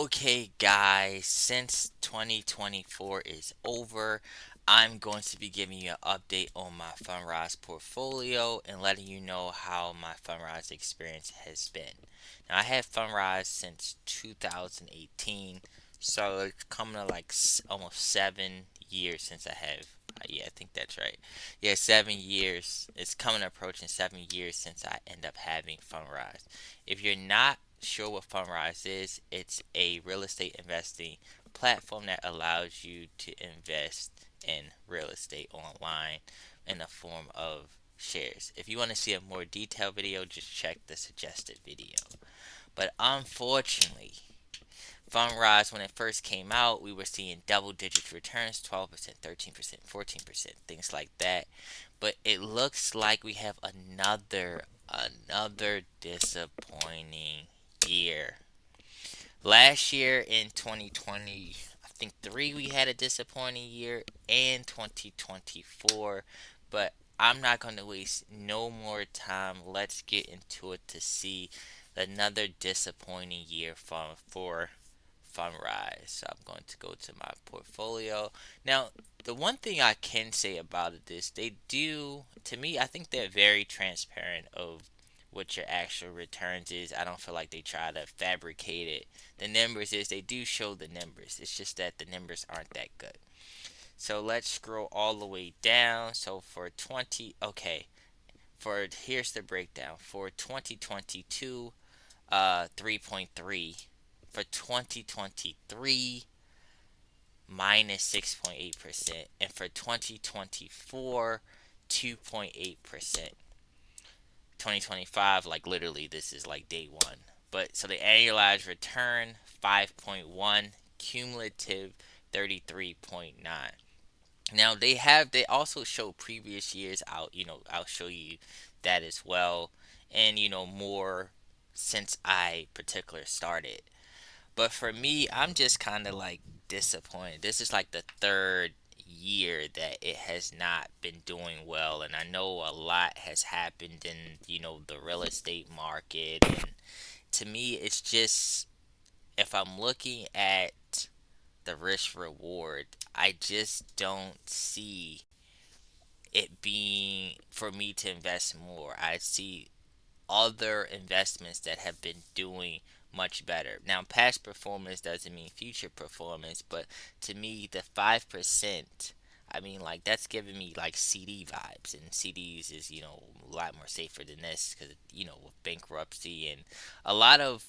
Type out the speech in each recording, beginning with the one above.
Okay, guys, since 2024 is over, I'm going to be giving you an update on my Fundrise portfolio and letting you know how my Fundrise experience has been. Now, I had Fundrise since 2018, so it's coming to like almost 7 years since I have. Yeah, I think that's right. Yeah, 7 years. It's coming approaching 7 years since I end up having Fundrise. If you're not sure what Fundrise is, it's a real estate investing platform that allows you to invest in real estate online in the form of shares. If you want to see a more detailed video, just check the suggested video. But unfortunately, Fundrise, when it first came out, we were seeing double digit returns, 12%, 13%, 14%, things like that. But it looks like we have another disappointing year. Last year in 2020, I think 3 we had a disappointing year, and 2024, but I'm not going to waste no more time. Let's get into it to see another disappointing year for Fundrise. So I'm going to go to my portfolio. Now, the one thing I can say about it is they do, to me, I think they're very transparent of what your actual returns is. I don't feel like they try to fabricate it. The numbers is they do show the numbers. It's just that the numbers aren't that good. So let's scroll all the way down. So for 20, okay, for here's the breakdown. For 2022, 3.3. For 2023, minus 6.8%, and for 2024, 2.8%. 2025, like literally, this is like day one. But so the annualized return 5.1, cumulative 33.9. Now they also show previous years out. I'll show you that as well, and more since I particular started. But for me, I'm just kind of like disappointed. This is like the third year that it has not been doing well, and I know a lot has happened in the real estate market, and to me, it's just if I'm looking at the risk reward, I just don't see it being for me to invest more. I see other investments that have been doing much better. Now, past performance doesn't mean future performance, but to me, the 5%, I mean, like, that's giving me like CD vibes, and CDs is, a lot more safer than this because, with bankruptcy and a lot of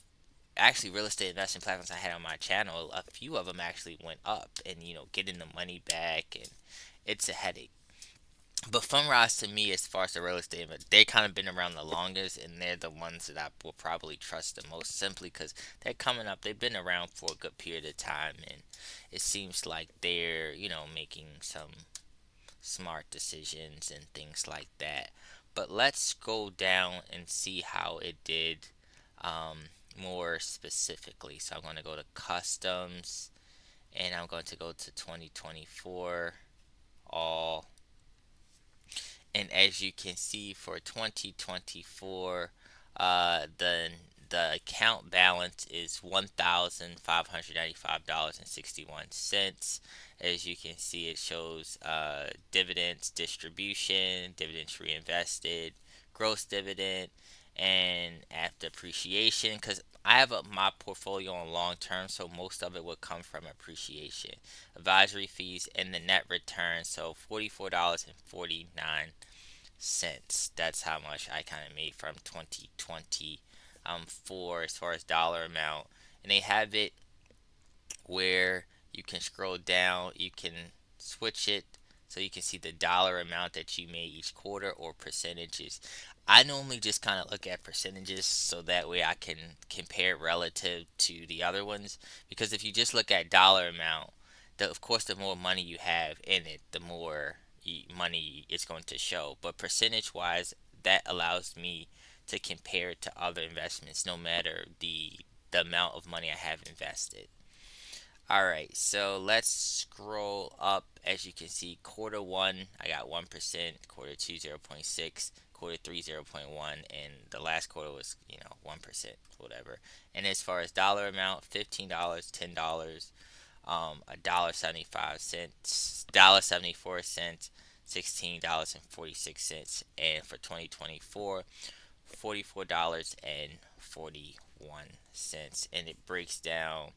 actually real estate investment platforms I had on my channel, a few of them actually went up and, getting the money back, and it's a headache. But Fundrise to me, as far as the real estate, they kind of been around the longest, and they're the ones that I will probably trust the most, simply because they're coming up. They've been around for a good period of time, and it seems like they're making some smart decisions and things like that. But let's go down and see how it did more specifically. So I'm going to go to customs, and I'm going to go to 2024 all. And as you can see for 2024, the account balance is $1,595.61. As you can see, it shows dividends distribution, dividends reinvested, gross dividend, and after appreciation. Because I have my portfolio on long term, so most of it would come from appreciation, advisory fees, and the net return. So $44.49. That's how much I kind of made from 2020 for as far as dollar amount. And they have it where you can scroll down, you can switch it so you can see the dollar amount that you made each quarter or percentages. I normally just kind of look at percentages so that way I can compare relative to the other ones, because if you just look at dollar amount, of course the more money you have in it, the more money it's going to show. But percentage wise, that allows me to compare it to other investments no matter the amount of money I have invested. Alright, so let's scroll up. As you can see, quarter one, I got 1%, quarter two, 0.6, quarter three 0.1, and the last quarter was 1%, whatever. And as far as dollar amount, $15, $10, $1.75, $1.74, $16.46, and for 2024, $44.41. And it breaks down,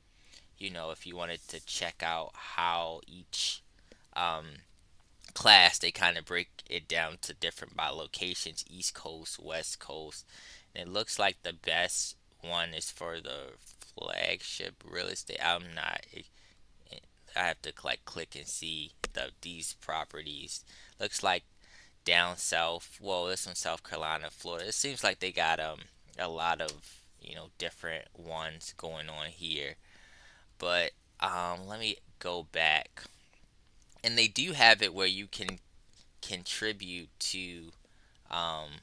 if you wanted to check out how each um, class, they kind of break it down to different by locations: East Coast, West Coast. And it looks like the best one is for the flagship real estate. I have to click and see these properties. Looks like down south. Well, this one South Carolina, Florida. It seems like they got a lot of different ones going on here. But let me go back, and they do have it where you can contribute to um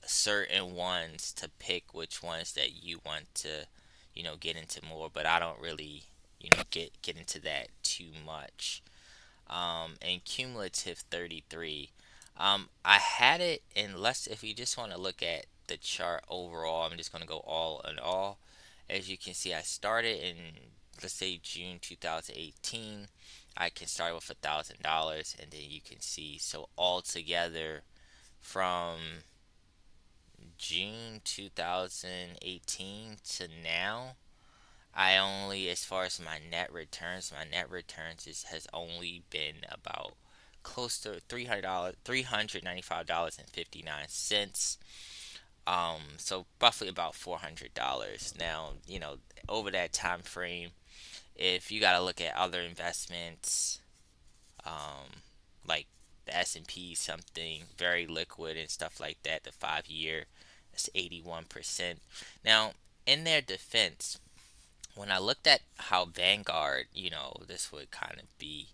certain ones to pick which ones that you want to get into more. But I don't really get into that too much. And cumulative 33. I had it in less. If you just want to look at the chart overall, I'm just going to go all in all. As you can see, I started in, let's say, June 2018. I can start with $1,000, and then you can see, so altogether from June 2018 to now, I only, as far as my net returns has only been about close to $300, $395.59. So roughly about $400. Now, over that time frame, if you got to look at other investments, like the S&P, something very liquid and stuff like that, the 5 year, that's 81%. Now, in their defense, when I looked at how Vanguard, this would kind of be,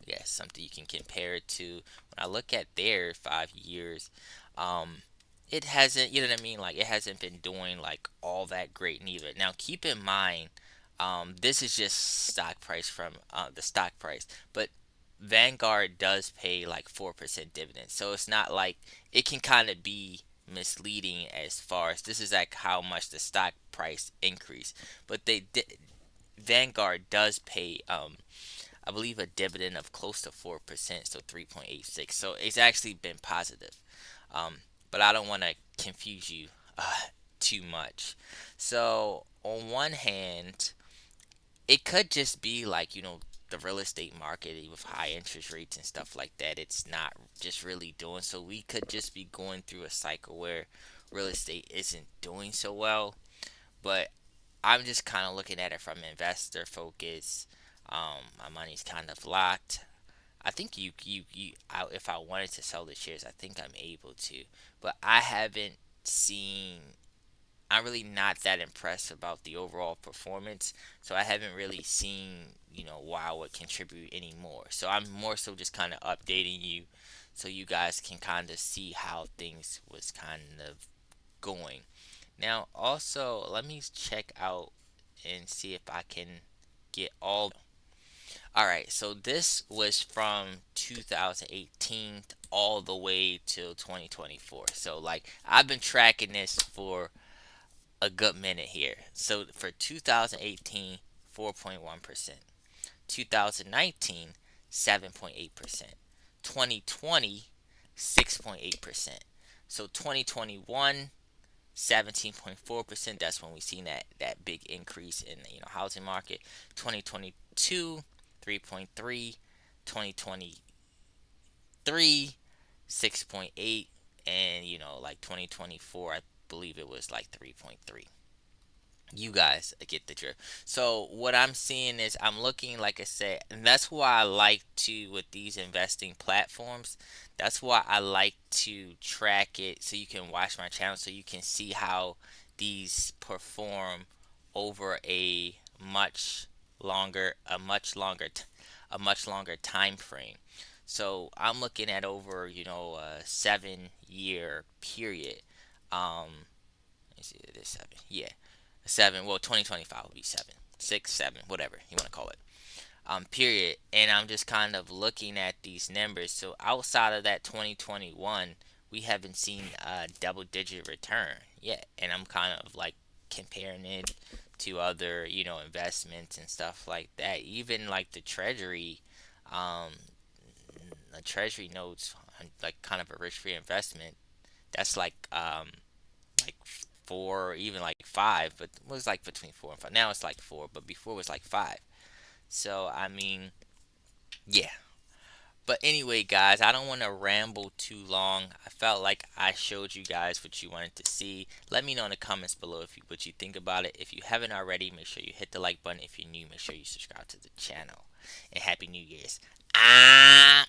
yes, something you can compare it to. When I look at their 5 years, um, it hasn't, you know what I mean? Like, it hasn't been doing like all that great neither. Now, keep in mind, this is just stock price from the stock price, but Vanguard does pay like 4% dividends, so it's not like it can kind of be misleading as far as this is like how much the stock price increase. But Vanguard does pay, I believe, a dividend of close to 4%, so 3.86. So it's actually been positive. But I don't want to confuse you too much. So on one hand, it could just be like, the real estate market with high interest rates and stuff like that. It's not just really doing so. We could just be going through a cycle where real estate isn't doing so well. But I'm just kind of looking at it from investor focus. My money's kind of locked. I think if I wanted to sell the shares, I think I'm able to. But I haven't seen. I'm really not that impressed about the overall performance, so I haven't really seen, why I would contribute anymore. So I'm more so just kind of updating you, so you guys can kind of see how things was kind of going. Now, also, let me check out and see if I can get all. All right, so this was from 2018 all the way till 2024. So, like, I've been tracking this for a good minute here. So, for 2018, 4.1%. 2019, 7.8%. 2020, 6.8%. So, 2021, 17.4%. That's when we seen that big increase in the housing market. 2022, 3.3. 2023, 6.8. And like 2024, I believe it was like 3.3. You guys get the drift. So what I'm seeing is, I'm looking, like I said, and that's why I like to, with these investing platforms, that's why I like to track it, so you can watch my channel, so you can see how these perform over a much longer time frame. So I'm looking at over, a 7 year period. Let's see, it is 7. Yeah, 7. Well, 2025 will be 7, 6, 7, whatever you want to call it. And I'm just kind of looking at these numbers. So outside of that 2021, we haven't seen a double digit return yet. And I'm kind of like comparing it to other, investments and stuff like that. Even like um, the treasury notes, like kind of a risk free investment. That's like four, or even like five, but it was like between 4 and 5. Now it's like four, but before it was like five. So I mean, yeah. But anyway, guys, I don't want to ramble too long. I felt like I showed you guys what you wanted to see. Let me know in the comments below what you think about it. If you haven't already, make sure you hit the like button. If you're new, make sure you subscribe to the channel. And Happy New Year's. Ah.